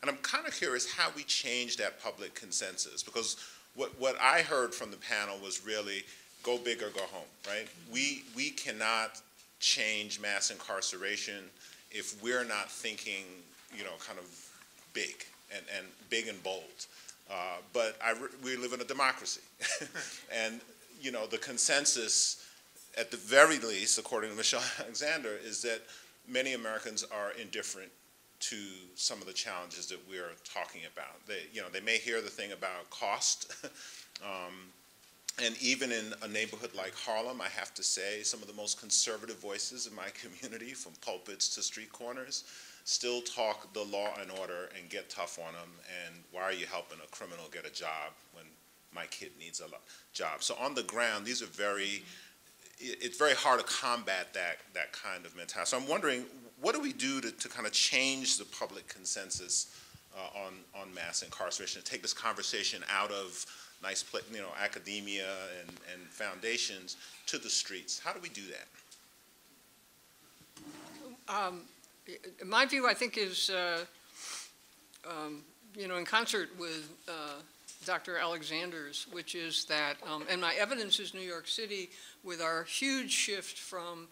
And I'm kind of curious how we change that public consensus, because what I heard from the panel was really go big or go home, right? We cannot change mass incarceration if we're not thinking, kind of big and big and bold. But we live in a democracy. And, the consensus, at the very least, according to Michelle Alexander, is that many Americans are indifferent to some of the challenges that we're talking about. They may hear the thing about cost, and even in a neighborhood like Harlem, I have to say, some of the most conservative voices in my community, from pulpits to street corners, still talk the law and order and get tough on them, and why are you helping a criminal get a job when my kid needs a job? So on the ground, these are it's very hard to combat that kind of mentality. So I'm wondering, what do we do to kind of change the public consensus on mass incarceration, to take this conversation out of nice, academia and foundations to the streets? How do we do that? My view, I think, is, in concert with Dr. Alexander's, which is that, and my evidence is New York City, with our huge shift from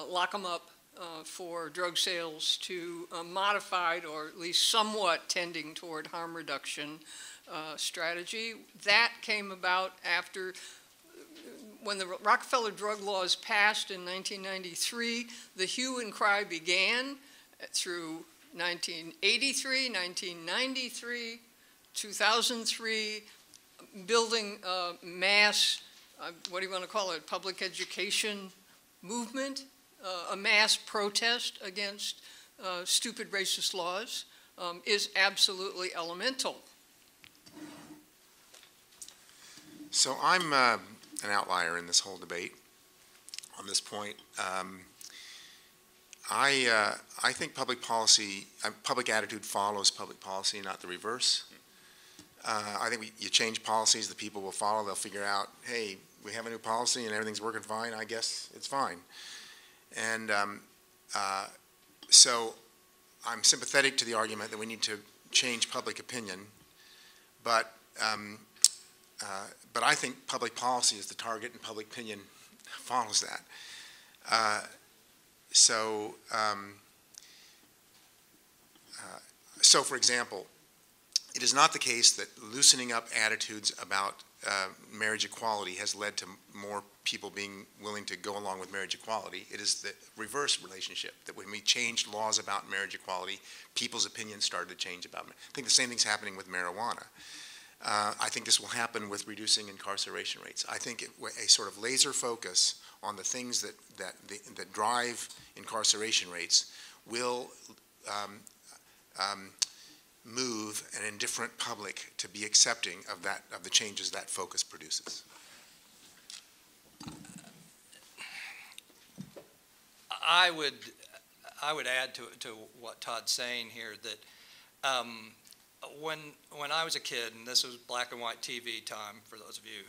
lock 'em up for drug sales to modified, or at least somewhat tending toward harm reduction strategy. That came about after, when the Rockefeller drug laws passed in 1993, the hue and cry began through 1983, 1993, 2003, building a mass, what do you want to call it, public education movement, a mass protest against stupid racist laws is absolutely elemental. So I'm an outlier in this whole debate on this point. I think public policy, public attitude follows public policy, not the reverse. I think you change policies, the people will follow. They'll figure out, hey, we have a new policy and everything's working fine. I guess it's fine. And so I'm sympathetic to the argument that we need to change public opinion, but I think public policy is the target and public opinion follows that. So for example, it is not the case that loosening up attitudes about marriage equality has led to more people being willing to go along with marriage equality. It is the reverse relationship, that when we changed laws about marriage equality, people's opinions started to change about it. I think the same thing's happening with marijuana. I think this will happen with reducing incarceration rates. I think a sort of laser focus on the things that drive incarceration rates will move an indifferent public to be accepting of the changes that focus produces. I would add to what Todd's saying here that when I was a kid, and this was black and white TV time for those of you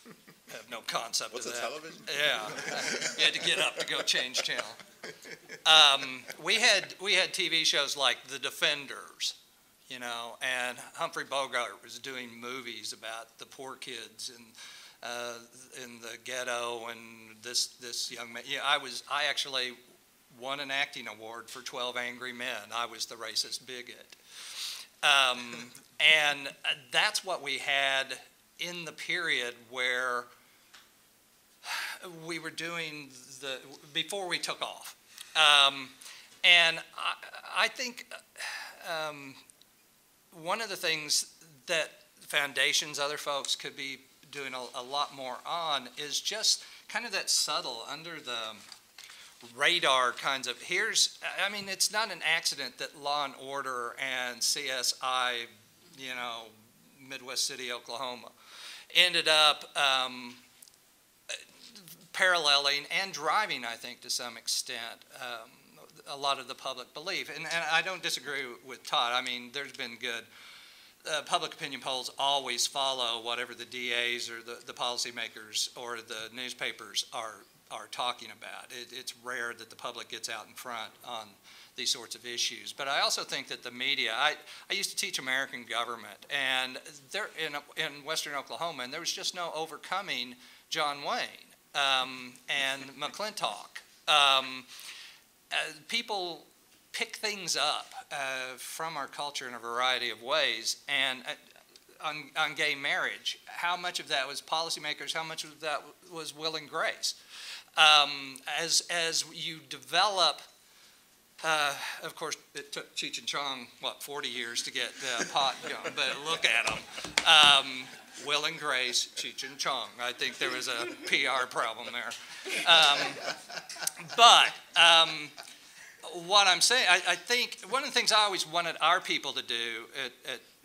who have no concept of that. What's a television? Yeah, you had to get up to go change channel. We had TV shows like The Defenders, and Humphrey Bogart was doing movies about the poor kids in the ghetto, and this young man. Yeah, I actually won an acting award for 12 Angry Men. I was the racist bigot. And that's what we had in the period where we were doing before we took off. And I think one of the things that foundations, other folks could be doing a lot more on is just kind of that subtle, under the radar kinds of, it's not an accident that Law and Order and CSI, Midwest City, Oklahoma, ended up paralleling and driving, I think, to some extent, a lot of the public belief. And I don't disagree with Todd. I mean, there's been good. Public opinion polls always follow whatever the DAs or the policymakers or the newspapers are talking about. It's rare that the public gets out in front on these sorts of issues. But I also think that the media, I used to teach American government, and there in Western Oklahoma, and there was just no overcoming John Wayne and McClintock. People pick things up from our culture in a variety of ways, and on gay marriage, how much of that was policymakers, how much of that was will and grace? As you develop, of course, it took Cheech and Chong, 40 years to get pot going, but look at them. Will and Grace, Cheech and Chong. I think there was a PR problem there. But what I'm saying, I think one of the things I always wanted our people to do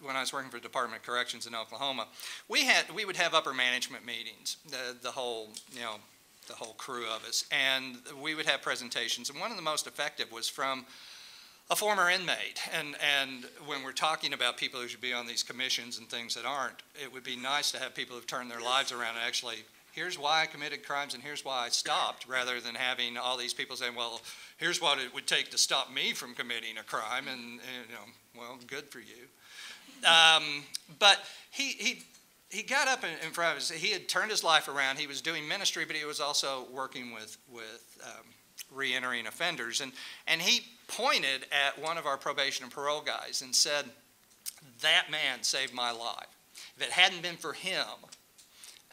when I was working for the Department of Corrections in Oklahoma, we would have upper management meetings, the whole crew of us, and we would have presentations. And one of the most effective was from a former inmate. And when we're talking about people who should be on these commissions and things that aren't, it would be nice to have people who've turned their lives around and actually, here's why I committed crimes and here's why I stopped, rather than having all these people saying, well, here's what it would take to stop me from committing a crime, and well, good for you. But he got up in front of us. He had turned his life around. He was doing ministry, but he was also working with re-entering offenders. And he pointed at one of our probation and parole guys and said, that man saved my life. If it hadn't been for him,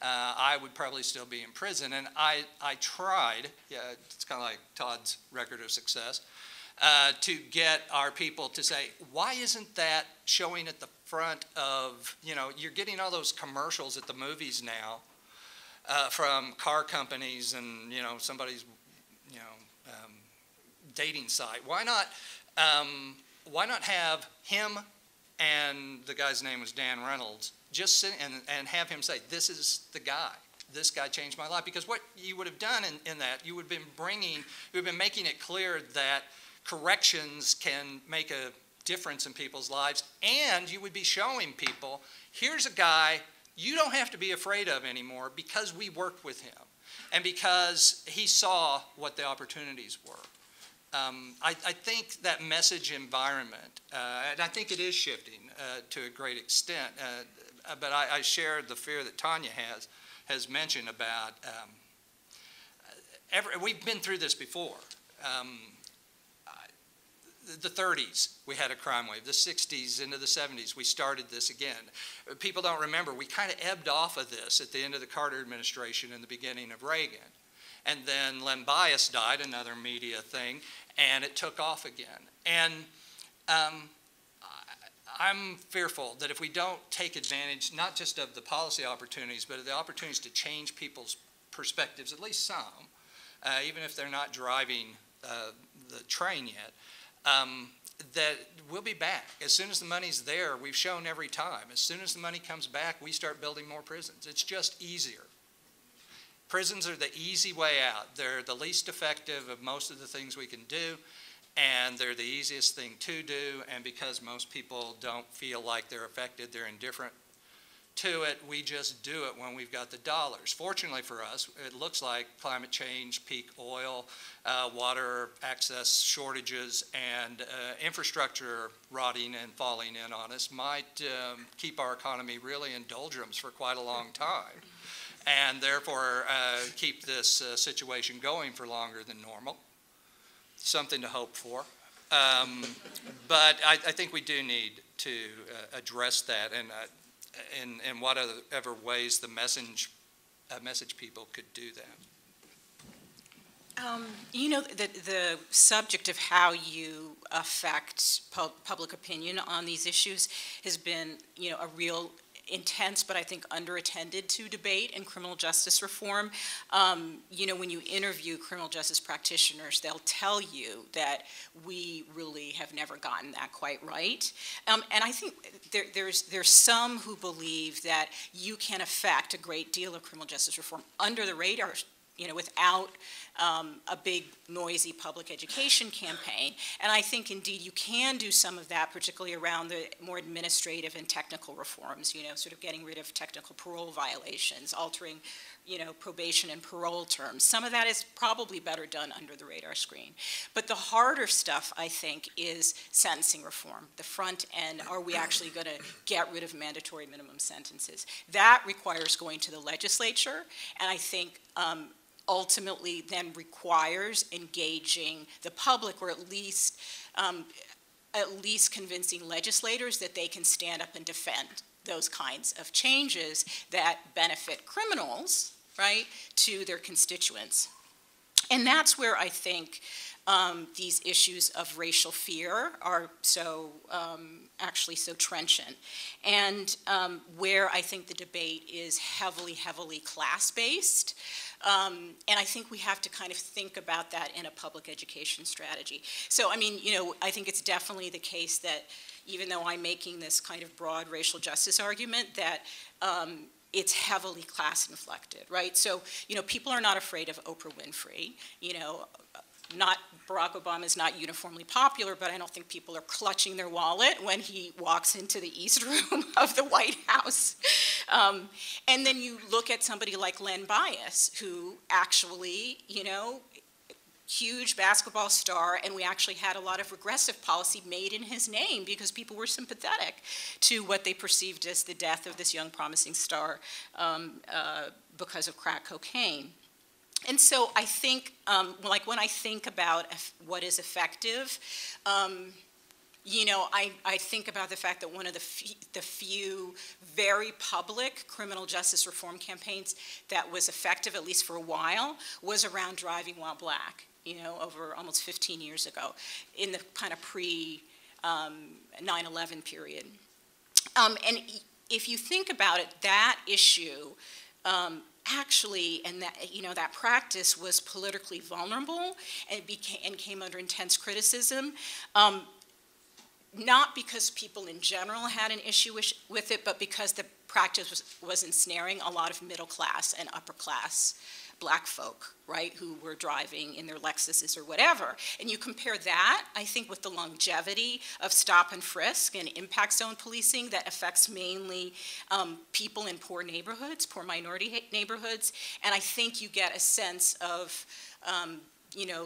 I would probably still be in prison. And I tried, it's kind of like Todd's record of success, to get our people to say, why isn't that showing at the front of, you're getting all those commercials at the movies now from car companies and, somebody's, dating site. Why not have him, and the guy's name was Dan Reynolds, just sit and have him say, this is the guy. This guy changed my life. Because what you would have done in that, you would have been making it clear that corrections can make a difference in people's lives, and you would be showing people, here's a guy you don't have to be afraid of anymore because we worked with him and because he saw what the opportunities were. I think that message environment, and I think it is shifting to a great extent, but I share the fear that Tanya has mentioned about, we've been through this before. The 30s, we had a crime wave. The 60s into the 70s, we started this again. People don't remember, we kind of ebbed off of this at the end of the Carter administration and the beginning of Reagan. And then Len Bias died, another media thing, and it took off again. And I'm fearful that if we don't take advantage, not just of the policy opportunities, but of the opportunities to change people's perspectives, at least some, even if they're not driving the train yet, that we'll be back. As soon as the money's there, we've shown every time, as soon as the money comes back, we start building more prisons. It's just easier. Prisons are the easy way out. They're the least effective of most of the things we can do, and they're the easiest thing to do, and because most people don't feel like they're affected, they're indifferent to it, we just do it when we've got the dollars. Fortunately for us, it looks like climate change, peak oil, water access shortages, and infrastructure rotting and falling in on us might keep our economy really in doldrums for quite a long time, and therefore keep this situation going for longer than normal. Something to hope for. But I think we do need to address that, and in whatever ways the message people could do that. The subject of how you affect public opinion on these issues has been, a real intense, but I think underattended to debate in criminal justice reform. When you interview criminal justice practitioners, they'll tell you that we really have never gotten that quite right. And I think there's some who believe that you can affect a great deal of criminal justice reform under the radar, without a big, noisy public education campaign. And I think, indeed, you can do some of that, particularly around the more administrative and technical reforms, sort of getting rid of technical parole violations, altering, probation and parole terms. Some of that is probably better done under the radar screen. But the harder stuff, I think, is sentencing reform. The front end, are we actually going to get rid of mandatory minimum sentences? That requires going to the legislature, and I think ultimately then requires engaging the public, or at least convincing legislators that they can stand up and defend those kinds of changes that benefit criminals, right, to their constituents. And that's where I think these issues of racial fear are actually so trenchant, and where I think the debate is heavily, heavily class-based. And I think we have to kind of think about that in a public education strategy. So, I mean, I think it's definitely the case that even though I'm making this kind of broad racial justice argument, that it's heavily class-inflected, right? So, people are not afraid of Oprah Winfrey. Barack Obama is not uniformly popular, but I don't think people are clutching their wallet when he walks into the East Room of the White House. And then you look at somebody like Len Bias, who actually, huge basketball star, and we actually had a lot of regressive policy made in his name because people were sympathetic to what they perceived as the death of this young promising star because of crack cocaine. And so I think, like when I think about what is effective, I think about the fact that one of the few very public criminal justice reform campaigns that was effective, at least for a while, was around driving while black, over almost 15 years ago, in the kind of pre-9/11 period. And if you think about it, that issue, actually, and that that practice was politically vulnerable and came under intense criticism, not because people in general had an issue with it, but because the practice was ensnaring a lot of middle class and upper class black folk, right, who were driving in their Lexuses or whatever. And you compare that, I think, with the longevity of stop and frisk and impact zone policing that affects mainly people in poor neighborhoods, poor minority neighborhoods, and I think you get a sense of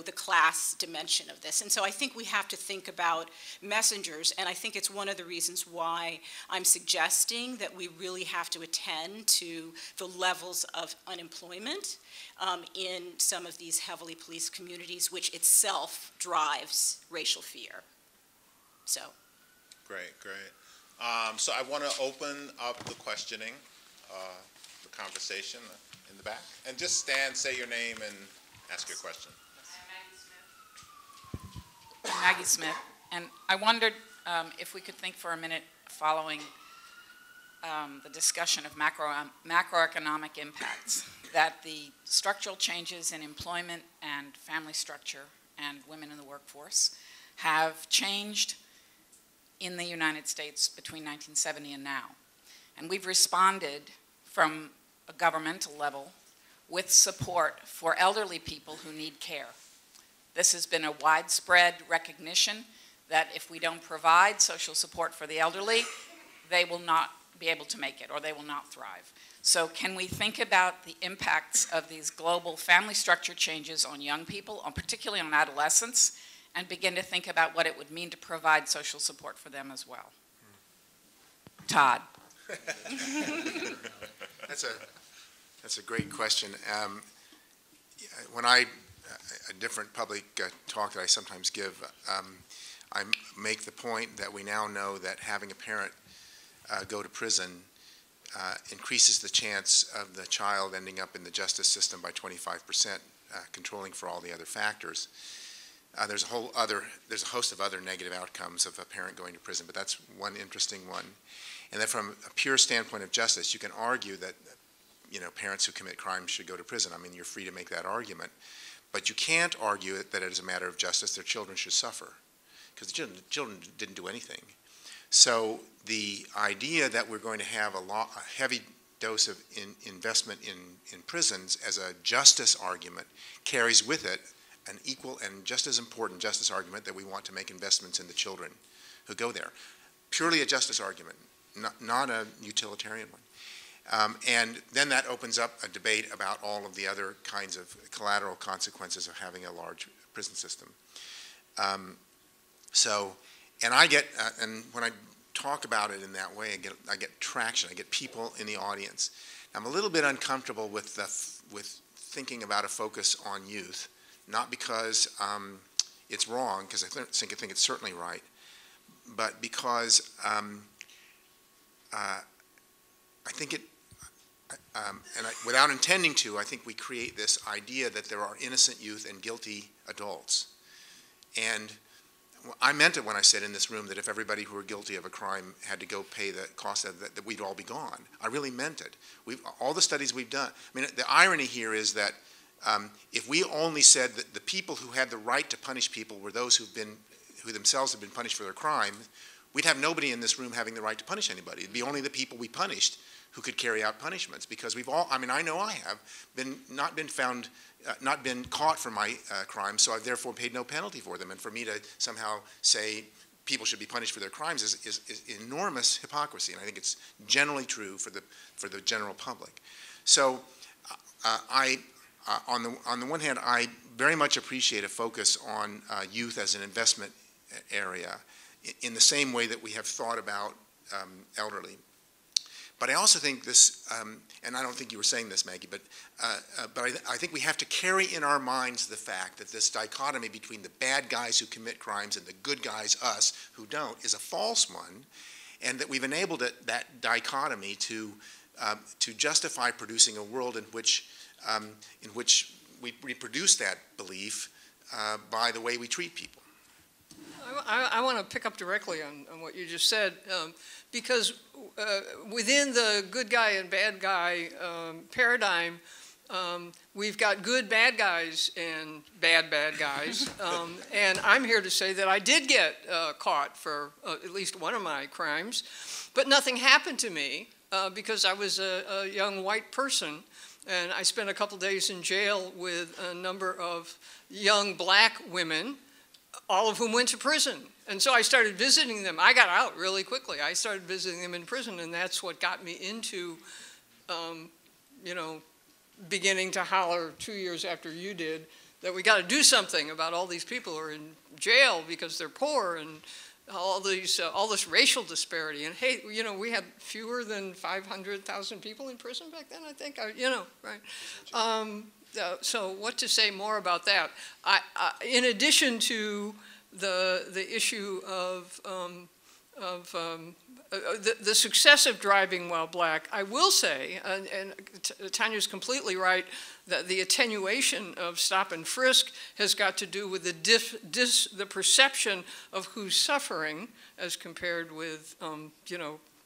the class dimension of this. And so I think we have to think about messengers, and I think it's one of the reasons why I'm suggesting that we really have to attend to the levels of unemployment in some of these heavily policed communities, which itself drives racial fear. So. Great. So I want to open up the questioning, the conversation in the back. And just stand, say your name, and ask your question. I'm Maggie Smith, and I wondered if we could think for a minute following the discussion of macroeconomic impacts, that the structural changes in employment and family structure and women in the workforce have changed in the United States between 1970 and now. And we've responded from a governmental level with support for elderly people who need care. This has been a widespread recognition that if we don't provide social support for the elderly, they will not be able to make it, or they will not thrive. So can we think about the impacts of these global family structure changes on young people, particularly on adolescents, and begin to think about what it would mean to provide social support for them as well? Todd. That's a great question. When a different public talk that I sometimes give, I make the point that we now know that having a parent go to prison increases the chance of the child ending up in the justice system by 25%, controlling for all the other factors. There's a host of other negative outcomes of a parent going to prison, but that's one interesting one. And then from a pure standpoint of justice, you can argue that parents who commit crimes should go to prison. I mean, you're free to make that argument. But you can't argue that it is a matter of justice, their children should suffer, because the children didn't do anything. So the idea that we're going to have a heavy dose of investment in prisons as a justice argument carries with it an equal and just as important justice argument that we want to make investments in the children who go there. Purely a justice argument, not a utilitarian one. And then that opens up a debate about all of the other kinds of collateral consequences of having a large prison system. And I get, and when I talk about it in that way, I get traction. I get people in the audience. I'm a little bit uncomfortable with thinking about a focus on youth, not because it's wrong, because I think it's certainly right, but because I think it, without intending to, I think we create this idea that there are innocent youth and guilty adults. And I meant it when I said in this room that if everybody who were guilty of a crime had to go pay the cost of that, that we'd all be gone. I really meant it. All the studies we've done, I mean, the irony here is that if we only said that the people who had the right to punish people were those who themselves have been punished for their crime, we'd have nobody in this room having the right to punish anybody. It'd be only the people we punished who could carry out punishments, because we've all, I mean, I know I have not been caught for my crimes, so I've therefore paid no penalty for them. And for me to somehow say people should be punished for their crimes is enormous hypocrisy, and I think it's generally true for the general public. So on the one hand, I very much appreciate a focus on youth as an investment area in the same way that we have thought about elderly. But I also think this, and I don't think you were saying this, Maggie, but I think we have to carry in our minds the fact that this dichotomy between the bad guys who commit crimes and the good guys, us, who don't, is a false one, and that we've enabled that dichotomy to justify producing a world in which we reproduce that belief by the way we treat people. I want to pick up directly on what you just said, because within the good guy and bad guy paradigm, we've got good bad guys and bad guys. And I'm here to say that I did get caught for at least one of my crimes, but nothing happened to me because I was a young white person. And I spent a couple days in jail with a number of young black women, all of whom went to prison. And so I started visiting them. I got out really quickly. I started visiting them in prison, and that's what got me into, beginning to holler 2 years after you did, that we got to do something about all these people who are in jail because they're poor, and all this racial disparity. And hey, we had fewer than 500,000 people in prison back then, I think, right? So what to say more about that? In addition to the issue of the success of driving while black, I will say, and Tanya's completely right, that the attenuation of stop and frisk has got to do with the perception of who's suffering as compared with,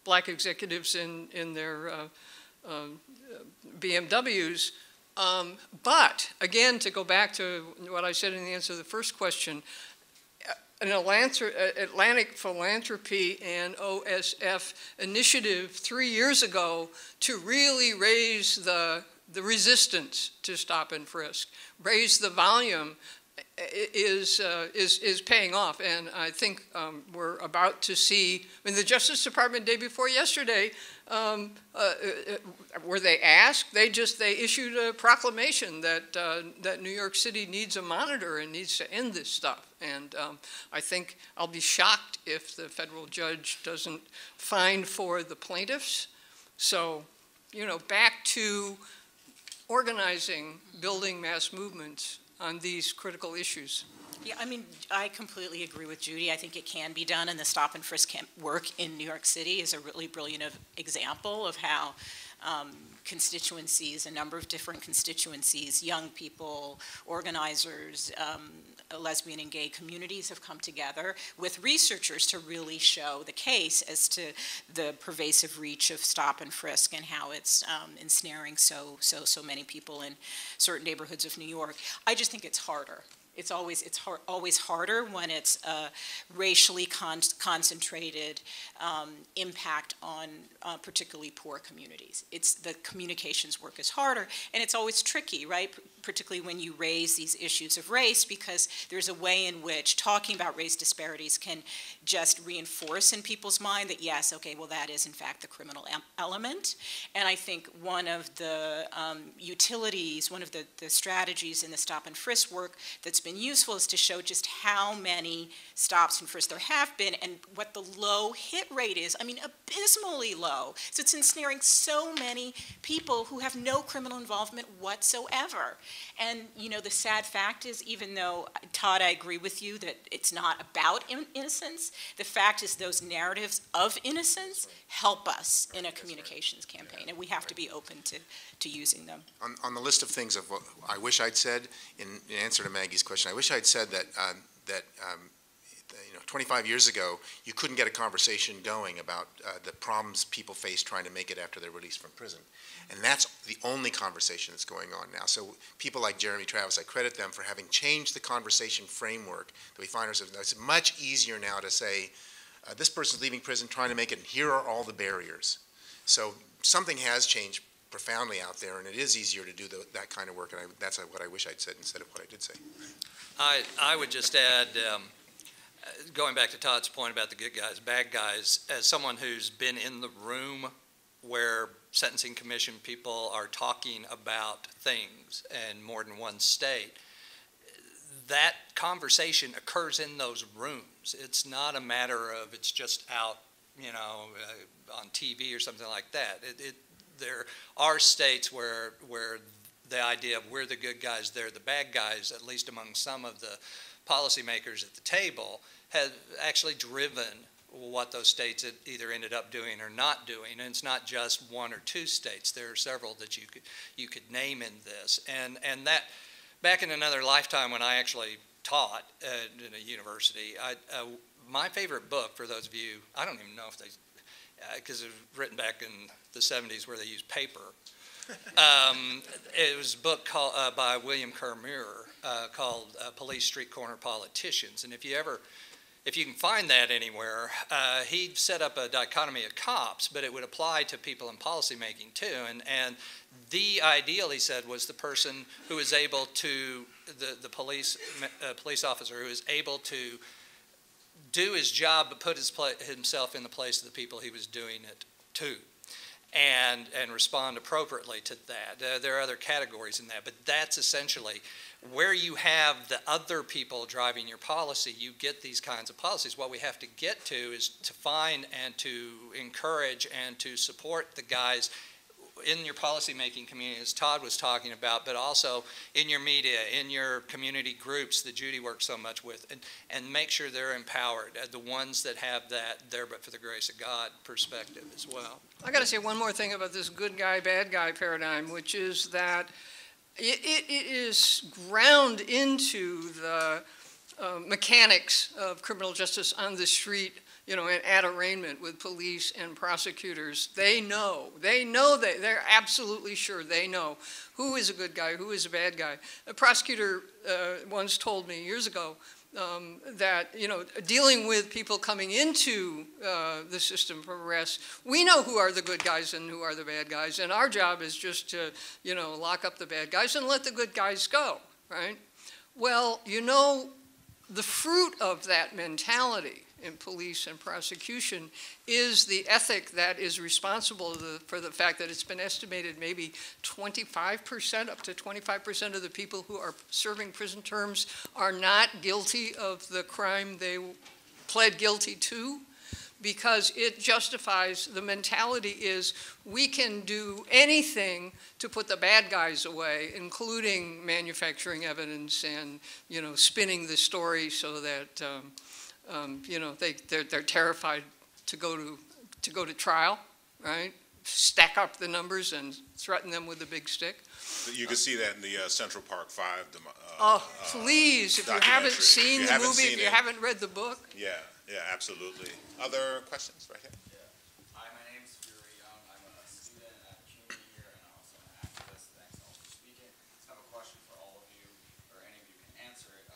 black executives in their BMWs. But again, to go back to what I said in the answer to the first question, an Atlantic Philanthropy and OSF initiative 3 years ago to really raise the resistance to stop and frisk, raise the volume, is paying off. And I think we're about to see, the Justice Department day before yesterday, were they asked? They issued a proclamation that New York City needs a monitor and needs to end this stuff. And I think I'll be shocked if the federal judge doesn't fine for the plaintiffs. So, back to organizing, building mass movements on these critical issues. Yeah, I completely agree with Judy. I think it can be done, and the stop and frisk work in New York City is a really brilliant example of how constituencies, a number of different constituencies, young people, organizers, lesbian and gay communities have come together with researchers to really show the case as to the pervasive reach of stop and frisk and how it's ensnaring so many people in certain neighborhoods of New York. I just think it's harder. it's always harder when it's a racially concentrated impact on particularly poor communities. The communications work is harder, and it's always tricky, right? Particularly when you raise these issues of race, because there's a way in which talking about race disparities can just reinforce in people's mind that, yes, okay, well, that is in fact the criminal element. And I think one of the utilities, one of the strategies in the stop and frisk work that's been useful is to show just how many stops and frisks there have been and what the low hit rate is. I mean, abysmally low. So it's ensnaring so many people who have no criminal involvement whatsoever. And, you know, the sad fact is, even though, Todd, I agree with you that it's not about innocence, the fact is those narratives of innocence help us in a communications campaign, and we have to be open to using them. On the list of things of what I wish I'd said, in answer to Maggie's question, I wish I'd said that, 25 years ago, you couldn't get a conversation going about the problems people face trying to make it after they're released from prison. And that's the only conversation that's going on now. So people like Jeremy Travis, I credit them for having changed the conversation framework that we find ourselves in. It's much easier now to say, this person's leaving prison trying to make it, and here are all the barriers. So something has changed profoundly out there, and it is easier to do that kind of work, and that's what I wish I'd said instead of what I did say. I would just add, going back to Todd's point about the good guys, bad guys, as someone who's been in the room where sentencing commission people are talking about things in more than one state, that conversation occurs in those rooms. It's not a matter of it's just out, on TV or something like that. There are states where the idea of we're the good guys, they're the bad guys, at least among some of the policymakers at the table, have actually driven what those states either ended up doing or not doing. And it's not just one or two states. There are several that you could name in this. And that, back in another lifetime when I actually taught in a university, my favorite book, for those of you, I don't even know if they, because it was written back in the 70s where they used paper. It was a book by William Kerr Muir called Police Street Corner Politicians. And if you can find that anywhere, he set up a dichotomy of cops, but it would apply to people in policymaking too. And the ideal, he said, was the person who is able to, the police officer who is able to do his job but put himself in the place of the people he was doing it to. And respond appropriately to that. There are other categories in that, but that's essentially where you have the other people driving your policy, you get these kinds of policies. What we have to get to is to find and to encourage and to support the guys in your policymaking community, as Todd was talking about, but also in your media, in your community groups that Judy works so much with, and make sure they're empowered, the ones that have that there but for the grace of God perspective as well. I got to say one more thing about this good guy, bad guy paradigm, which is that it is ground into the mechanics of criminal justice on the street, and at arraignment with police and prosecutors. They're absolutely sure they know who is a good guy, who is a bad guy. A prosecutor once told me years ago that, dealing with people coming into the system for arrest, we know who are the good guys and who are the bad guys, and our job is just to, lock up the bad guys and let the good guys go, right? Well, the fruit of that mentality in police and prosecution is the ethic that is responsible for the fact that it's been estimated maybe 25%, up to 25% of the people who are serving prison terms are not guilty of the crime they pled guilty to, because it justifies, the mentality is we can do anything to put the bad guys away, including manufacturing evidence and, spinning the story so that they're terrified to go to trial, right? Stack up the numbers and threaten them with a big stick. You can see that in the Central Park 5 please, if you haven't seen the movie, if you haven't read the book. Yeah, absolutely. Other questions right here? Hi, my name's Fury Young. I'm a student at CUNY here and also an activist. Thanks all for speaking. I have a question for all of you, or any of you can answer it.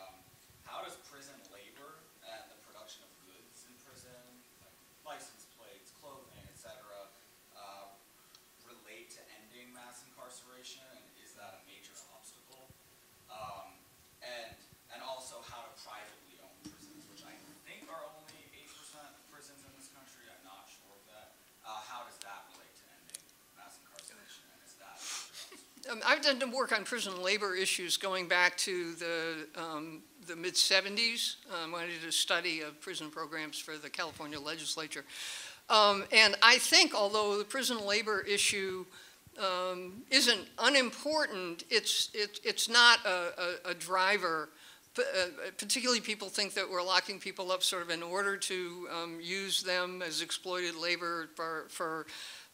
I've done work on prison labor issues going back to the mid-'70s when I did a study of prison programs for the California legislature. And I think, although the prison labor issue isn't unimportant, it's not a driver. Particularly, people think that we're locking people up sort of in order to use them as exploited labor for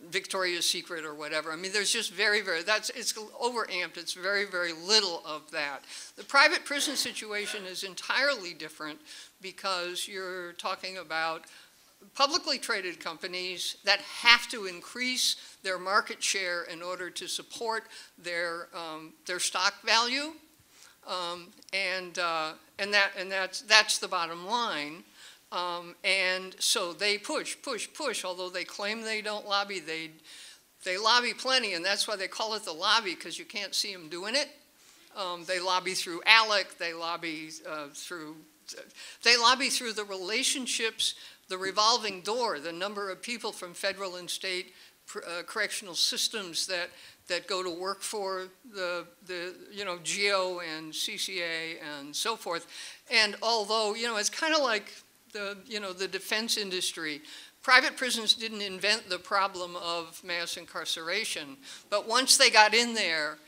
Victoria's Secret or whatever. I mean, there's just it's overamped. It's very, very little of that. The private prison situation is entirely different because you're talking about publicly traded companies that have to increase their market share in order to support their stock value. And that's the bottom line. And so they push, although they claim they don't lobby, they lobby plenty, and that's why they call it the lobby, because you can't see them doing it. They lobby through ALEC, they lobby through the relationships, the revolving door, the number of people from federal and state correctional systems that go to work for the GEO and CCA and so forth. And although, it's kind of like the defense industry. Private prisons didn't invent the problem of mass incarceration, but once they got in there,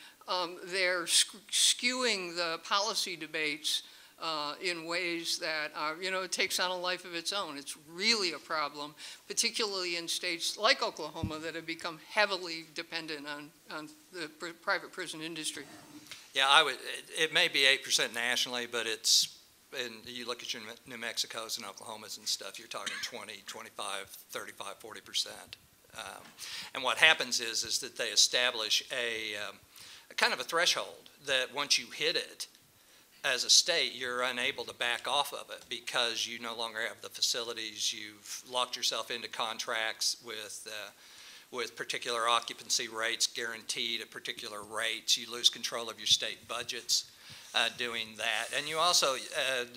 they're skewing the policy debates in ways that are, it takes on a life of its own. It's really a problem, particularly in states like Oklahoma that have become heavily dependent on the private prison industry. Yeah, it may be 8% nationally, but and you look at your New Mexico's and Oklahoma's and stuff, you're talking 20, 25, 35, 40%. And what happens is that they establish a kind of a threshold that once you hit it, as a state, you're unable to back off of it because you no longer have the facilities. You've locked yourself into contracts with particular occupancy rates guaranteed at particular rates. You lose control of your state budgets doing that. And you also,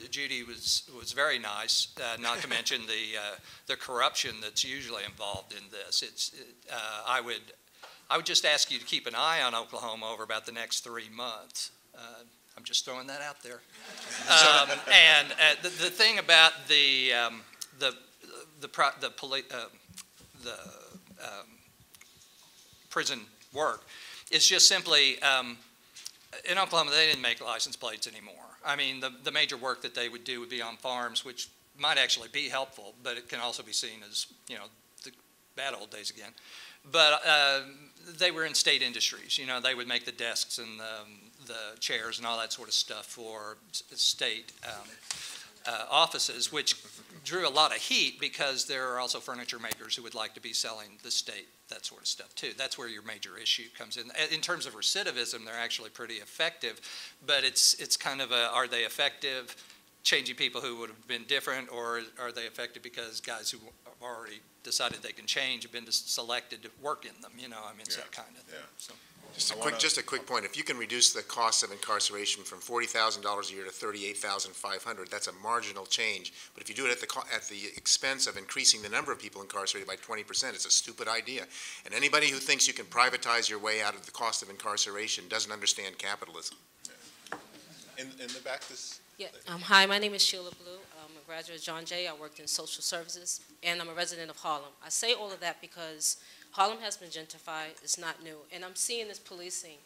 Judy was very nice, not to mention the corruption that's usually involved in this. I would just ask you to keep an eye on Oklahoma over about the next 3 months. I'm just throwing that out there. And the thing about the prison work is just simply in Oklahoma they didn't make license plates anymore. I mean, the major work that they would do would be on farms, which might actually be helpful, but it can also be seen as the bad old days again. But they were in state industries. They would make the desks and the chairs and all that sort of stuff for state offices, which drew a lot of heat because there are also furniture makers who would like to be selling the state that sort of stuff too. That's where your major issue comes in. In terms of recidivism, they're actually pretty effective, but it's kind of are they effective changing people who would have been different, or are they effective because guys who have already decided they can change have been selected to work in them? It's that kind of thing. Yeah. So. Just a quick point. If you can reduce the cost of incarceration from $40,000 a year to $38,500, that's a marginal change. But if you do it at the expense of increasing the number of people incarcerated by 20%, it's a stupid idea. And anybody who thinks you can privatize your way out of the cost of incarceration doesn't understand capitalism. Yeah. In the back, this. Yeah. Hi, my name is Sheila Blue. I'm a graduate of John Jay. I worked in social services, and I'm a resident of Harlem. I say all of that because Harlem has been gentrified. It's not new. And I'm seeing this policing.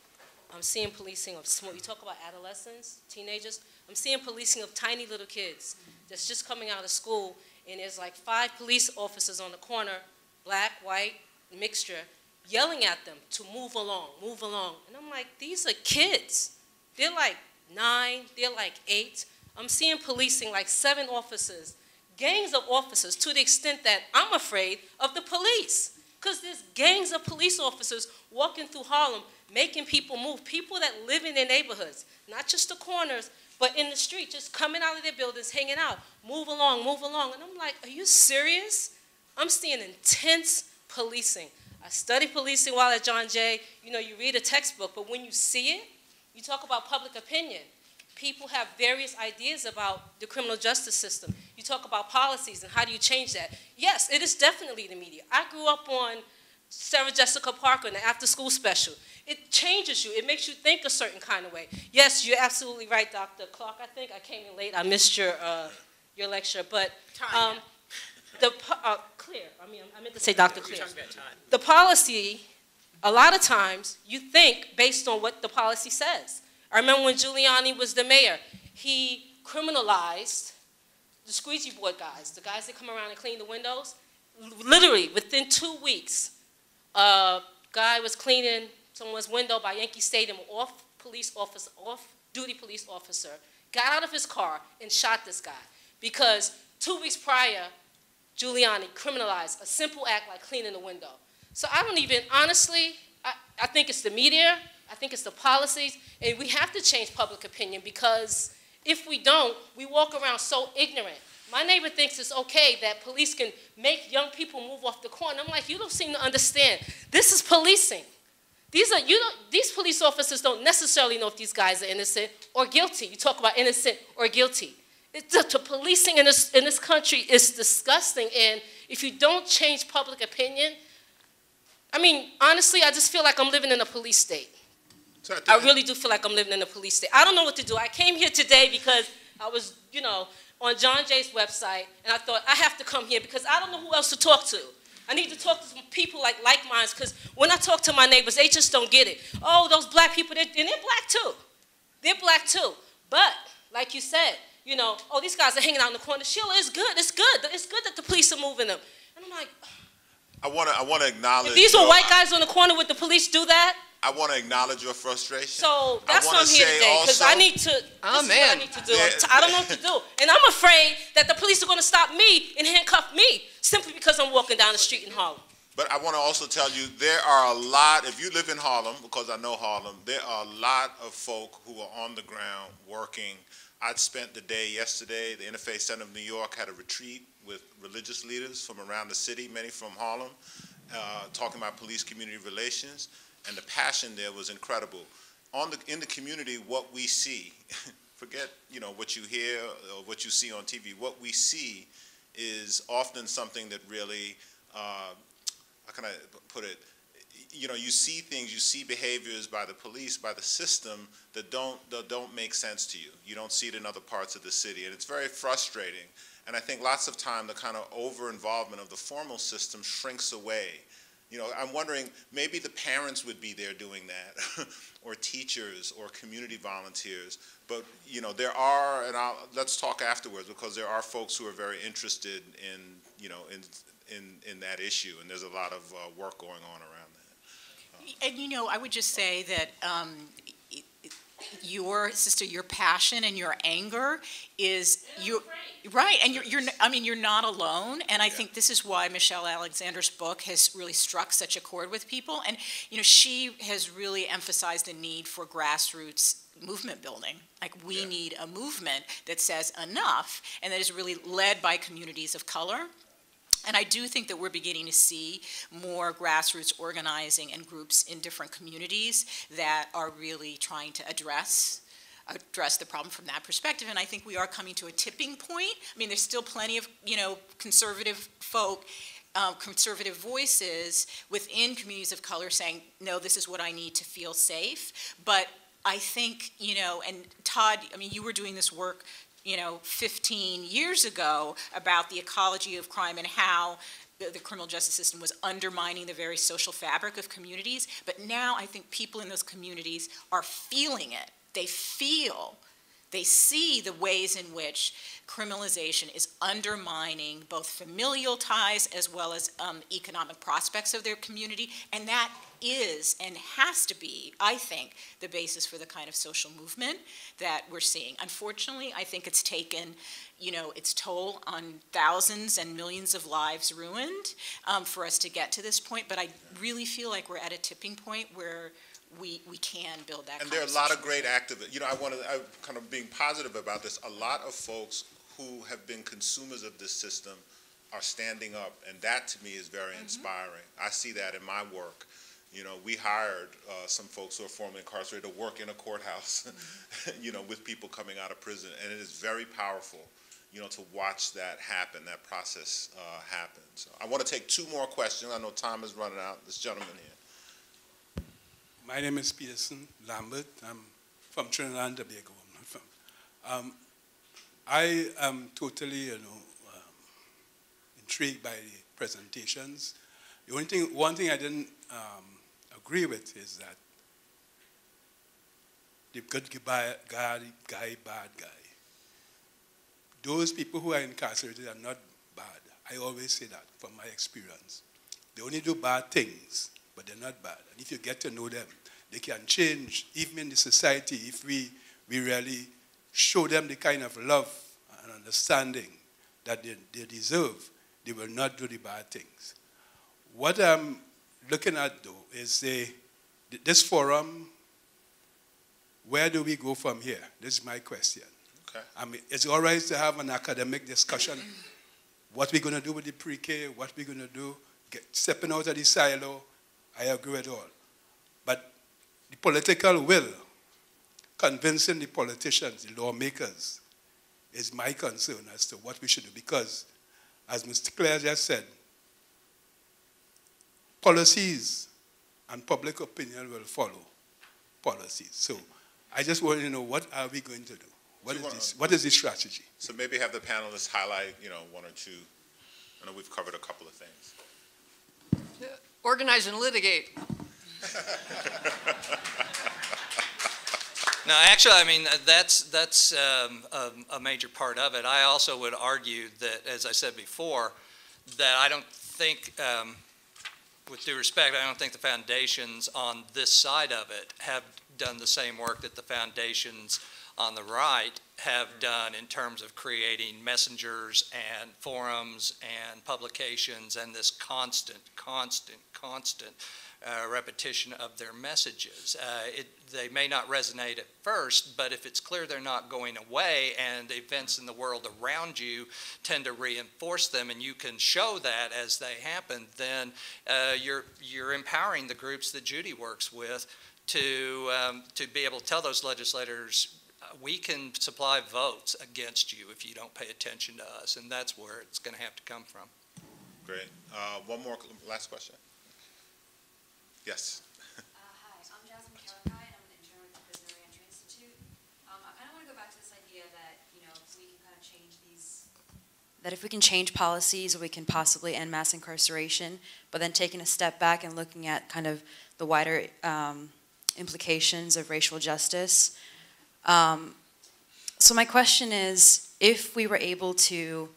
I'm seeing policing of small, you talk about adolescents, teenagers. I'm seeing policing of tiny little kids that's just coming out of school, and there's like 5 police officers on the corner, black, white, mixture, yelling at them to move along, move along. And I'm like, these are kids. They're like 9, they're like 8. I'm seeing policing like 7 officers, gangs of officers, to the extent that I'm afraid of the police. Because there's gangs of police officers walking through Harlem, making people move, people that live in their neighborhoods, not just the corners, but in the street, just coming out of their buildings, hanging out, move along, move along. And I'm like, are you serious? I'm seeing intense policing. I studied policing while at John Jay. You read a textbook, but when you see it, you talk about public opinion. People have various ideas about the criminal justice system. You talk about policies and how do you change that. Yes, it is definitely the media. I grew up on Sarah Jessica Parker and the after-school special. it changes you. It makes you think a certain kind of way. Yes, you're absolutely right, Dr. Clark. I think I came in late. I missed your lecture. But Clear, I meant to say Dr. Clear. The policy, a lot of times, you think based on what the policy says. I remember when Giuliani was the mayor, he criminalized the squeegee board guys, the guys that come around and clean the windows. Literally, within 2 weeks, a guy was cleaning someone's window by Yankee Stadium, off-duty police officer, got out of his car and shot this guy because 2 weeks prior, Giuliani criminalized a simple act like cleaning the window. So I don't even, honestly, I think it's the media, I think it's the policies, and we have to change public opinion because if we don't, we walk around so ignorant. My neighbor thinks it's okay that police can make young people move off the corner. I'm like, you don't seem to understand. This is policing. These police officers don't necessarily know if these guys are innocent or guilty. You talk about innocent or guilty. The policing in this country is disgusting, and if you don't change public opinion, honestly, I just feel like I'm living in a police state. I really do feel like I'm living in a police state. I don't know what to do. I came here today because I was, on John Jay's website, and I thought, I have to come here because I don't know who else to talk to. I need to talk to some people like minds, because when I talk to my neighbors, they just don't get it. Oh, those black people, and they're black too. They're black too. But, like you said, oh, these guys are hanging out in the corner. Sheila, it's good. It's good. It's good that the police are moving them. And I'm like, I want to acknowledge. If these were white guys on the corner, would the police do that? I want to acknandage your frustration. So that's why I'm here today, because I need to. This is what I need to do. I don't know what to do, and I'm afraid that the police are going to stop me and handcuff me simply because I'm walking down the street in Harlem. But I want to also tell you, there are a lot. If you live in Harlem, because I know Harlem, there are a lot of folk who are on the ground working. I'd spent the day yesterday. The Interfaith Center of New York had a retreat with religious leaders from around the city, many from Harlem, talking about police community relations. And the passion there was incredible. In the community, what we see, forget what you hear or what you see on TV, what we see is often something that really, how can I put it, you see things, you see behaviors by the police, by the system that don't make sense to you. You don't see it in other parts of the city, and it's very frustrating. And I think lots of time the kind of over-involvement of the formal system shrinks away. I'm wondering, maybe the parents would be there doing that, or teachers, or community volunteers. But there are, and let's talk afterwards, because there are folks who are very interested in that issue, and there's a lot of work going on around that. And I would just say that your passion and your anger is right, and you're not alone. And I think this is why Michelle Alexander's book has really struck such a chord with people. And she has really emphasized the need for grassroots movement building. Like we need a movement that says enough, and that is really led by communities of color. And I do think that we're beginning to see more grassroots organizing and groups in different communities that are really trying to address the problem from that perspective. And I think we are coming to a tipping point. There's still plenty of, conservative folk, conservative voices within communities of color saying, no, this is what I need to feel safe. But I think, and Todd, you were doing this work 15 years ago about the ecology of crime and how the criminal justice system was undermining the very social fabric of communities. But now I think people in those communities are feeling it. They see the ways in which criminalization is undermining both familial ties as well as economic prospects of their community, and that is and has to be, I think, the basis for the kind of social movement that we're seeing. Unfortunately, I think it's taken, its toll on thousands and millions of lives ruined for us to get to this point, but I really feel like we're at a tipping point where we can build that. And there are a lot of great activists. I'm kind of being positive about this. A lot of folks who have been consumers of this system are standing up, and that to me is very inspiring. I see that in my work. We hired some folks who are formerly incarcerated to work in a courthouse, with people coming out of prison, and it is very powerful, to watch that happen, that process happen. So I want to take two more questions. I know time is running out. This gentleman here. My name is Peterson Lambert. I'm from Trinidad and Tobago. I am totally, intrigued by the presentations. One thing I didn't agree with is that the good guy, bad guy. Those people who are incarcerated are not bad. I always say that from my experience. They only do bad things, but they're not bad. And if you get to know them, they can change, even in the society, if we really show them the kind of love and understanding that they deserve, they will not do the bad things. What I'm looking at, though, is this forum, where do we go from here? This is my question. Okay. I mean, it's all right to have an academic discussion, what we're going to do with the pre-K, what we're going to do, stepping out of the silo, I agree with all. But the political will, convincing the politicians, the lawmakers, is my concern as to what we should do. Because, as Mr. Clear just said, policies and public opinion will follow policies. So I just want to know, what are we going to do? What is the strategy? So maybe have the panelists highlight, one or two. I know we've covered a couple of things. Organize and litigate. No, actually, I mean, that's a major part of it. I also would argue that, as I said before, that I don't think, with due respect, I don't think the foundations on this side of it have done the same work that the foundations on the right have done in terms of creating messengers and forums and publications and this constant repetition of their messages. They may not resonate at first, but if it's clear they're not going away and events in the world around you tend to reinforce them, and you can show that as they happen, then you're empowering the groups that Judy works with to be able to tell those legislators, we can supply votes against you if you don't pay attention to us, and that's where it's going to have to come from. Great. One more, last question. Yes. Hi, I'm Jasmine Karakai, and I'm an intern with the Prisoner Reentry Institute. I kind of want to go back to this idea that, if we can kind of change these, that if we can change policies, we can possibly end mass incarceration, but then taking a step back and looking at kind of the wider implications of racial justice. So my question is, if we were able to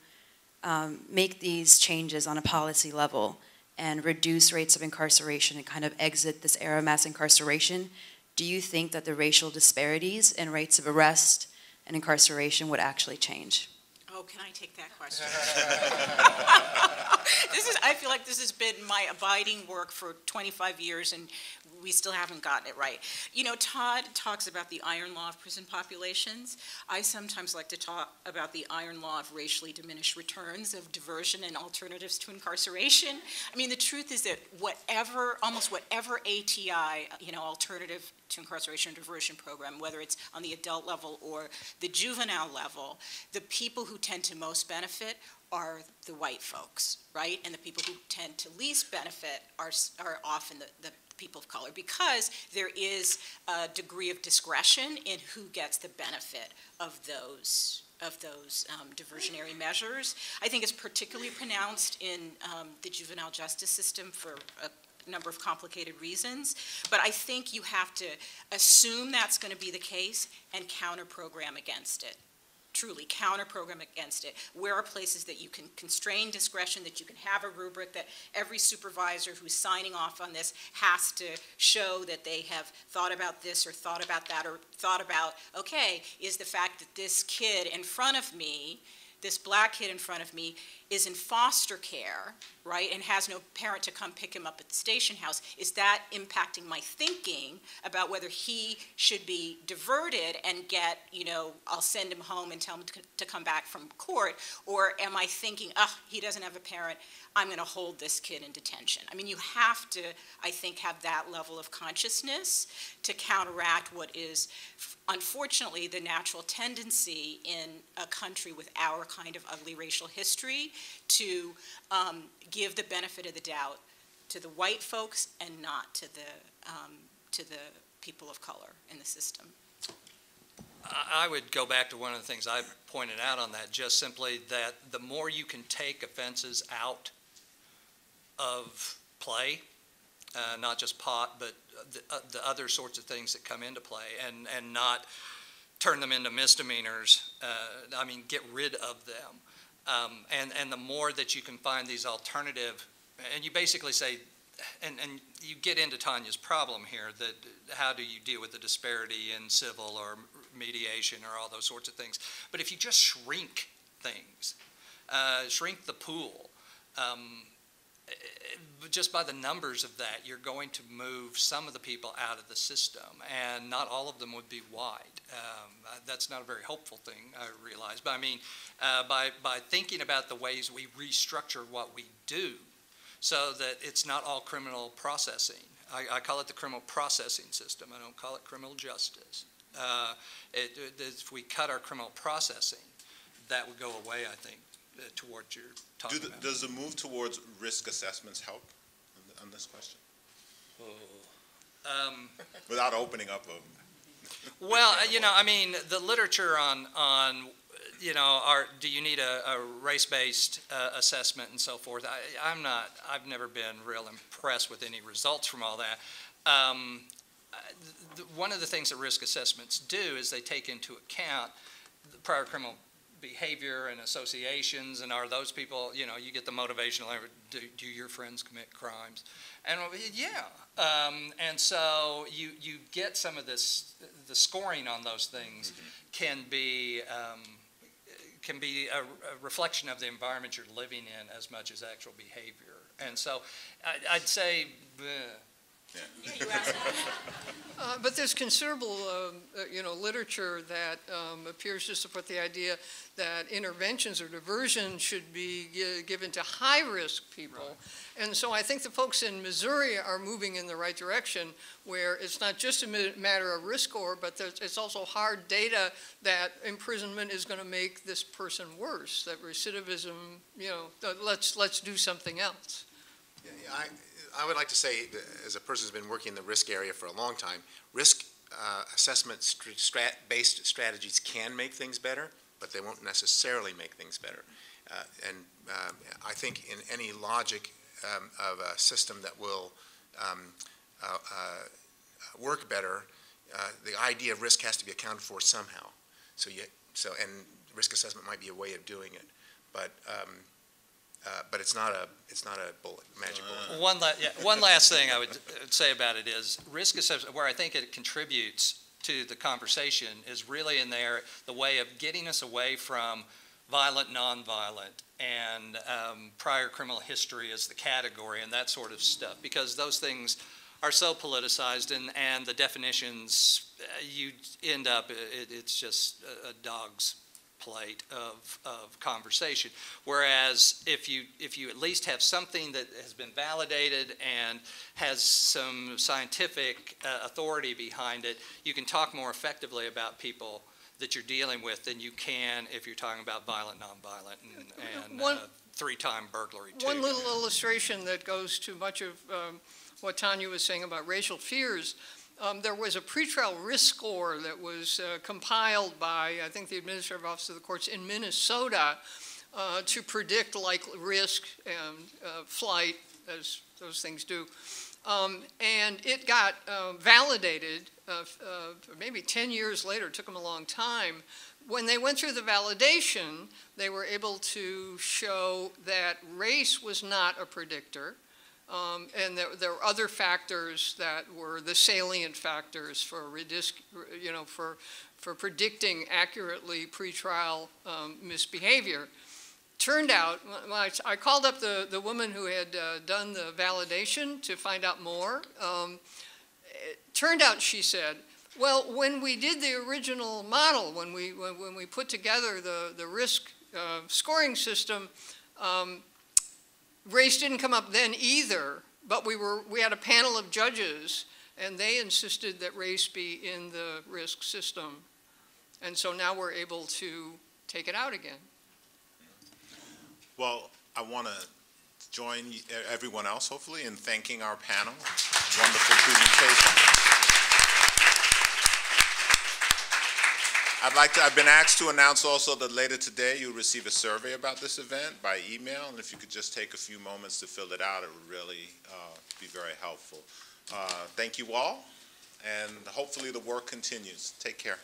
make these changes on a policy level and reduce rates of incarceration and kind of exit this era of mass incarceration, do you think that the racial disparities in rates of arrest and incarceration would actually change? Oh, can I take that question? I feel like this has been my abiding work for 25 years, and we still haven't gotten it right. Todd talks about the iron law of prison populations. I sometimes like to talk about the iron law of racially diminished returns, of diversion and alternatives to incarceration. I mean, the truth is that almost whatever ATI, alternative to incarceration or diversion program, whether it's on the adult level or the juvenile level, the people who tend to most benefit are the white folks, right? And the people who tend to least benefit are often the people of color, because there is a degree of discretion in who gets the benefit of those diversionary measures. I think it's particularly pronounced in the juvenile justice system for a number of complicated reasons, but I think you have to assume that's going to be the case and counter-program against it. Truly counter-program against it. Where are places that you can constrain discretion, that you can have a rubric, that every supervisor who's signing off on this has to show that they have thought about this or thought about that, or thought about, okay, is the fact that this kid in front of me, this black kid in front of me, is in foster care, right, and has no parent to come pick him up at the station house, is that impacting my thinking about whether he should be diverted and get, I'll send him home and tell him to come back from court, or am I thinking, he doesn't have a parent, I'm going to hold this kid in detention? I mean, you have to, I think, have that level of consciousness to counteract what is, unfortunately, the natural tendency in a country with our kind of ugly racial history to give the benefit of the doubt to the white folks and not to the to the people of color in the system. I would go back to one of the things I pointed out on that, just simply that the more you can take offenses out of play, not just pot, but the other sorts of things that come into play, and not turn them into misdemeanors, I mean, get rid of them. And the more that you can find these alternative, and you basically say, and you get into Tanya's problem here, that how do you deal with the disparity in civil or mediation or all those sorts of things. But if you just shrink things, shrink the pool, just by the numbers of that, you're going to move some of the people out of the system, and not all of them would be wide. That's not a very hopeful thing, I realize. But I mean, by thinking about the ways we restructure what we do, so that it's not all criminal processing. I call it the criminal processing system. I don't call it criminal justice. If we cut our criminal processing, that would go away, I think, towards your talking about. Does the move towards risk assessments help on this question? Without opening up a... Well, you know, I mean, the literature on you know, do you need a race-based assessment and so forth? I've never been real impressed with any results from all that. One of the things that risk assessments do is they take into account the prior criminal behavior and associations, and are those people, you know, you get the motivational, do your friends commit crimes? And yeah, and so you get some of this, the scoring on those things can be a reflection of the environment you're living in as much as actual behavior. And so I'd say, but there's considerable, you know, literature that appears to support the idea that interventions or diversion should be given to high-risk people. Right. And so I think the folks in Missouri are moving in the right direction, where it's not just a matter of risk score, but it's also hard data that imprisonment is going to make this person worse, that recidivism, you know, let's do something else. Yeah, I would like to say, as a person who's been working in the risk area for a long time, risk assessment-based strategies can make things better, but they won't necessarily make things better. I think in any logic of a system that will work better, the idea of risk has to be accounted for somehow. And risk assessment might be a way of doing it, but it's not a bullet, magic bullet. One last thing I would say about it is risk assessment, where I think it contributes to the conversation, is really in there the way of getting us away from violent, nonviolent, and prior criminal history as the category and that sort of stuff, because those things are so politicized, and the definitions, you end up, it's just a dog's plate of conversation. Whereas if you at least have something that has been validated and has some scientific authority behind it, you can talk more effectively about people that you're dealing with than you can if you're talking about violent, nonviolent, and three-time burglary too. One little illustration that goes to much of what Tanya was saying about racial fears. There was a pretrial risk score that was compiled by, I think, the Administrative Office of the Courts in Minnesota to predict likely risk and flight, as those things do. And it got validated maybe 10 years later. It took them a long time. When they went through the validation, they were able to show that race was not a predictor. And there were other factors that were the salient factors for for predicting accurately pretrial misbehavior. Turned out, I called up the woman who had done the validation to find out more. It turned out, she said, well, when we did the original model, when we put together the risk scoring system, race didn't come up then either, but we had a panel of judges, and they insisted that race be in the risk system. And so now we're able to take it out again. Well, I want to join everyone else, hopefully, in thanking our panel. Wonderful presentation. I've been asked to announce also that later today you'll receive a survey about this event by email, and if you could just take a few moments to fill it out, it would really be very helpful. Thank you all, and hopefully the work continues. Take care.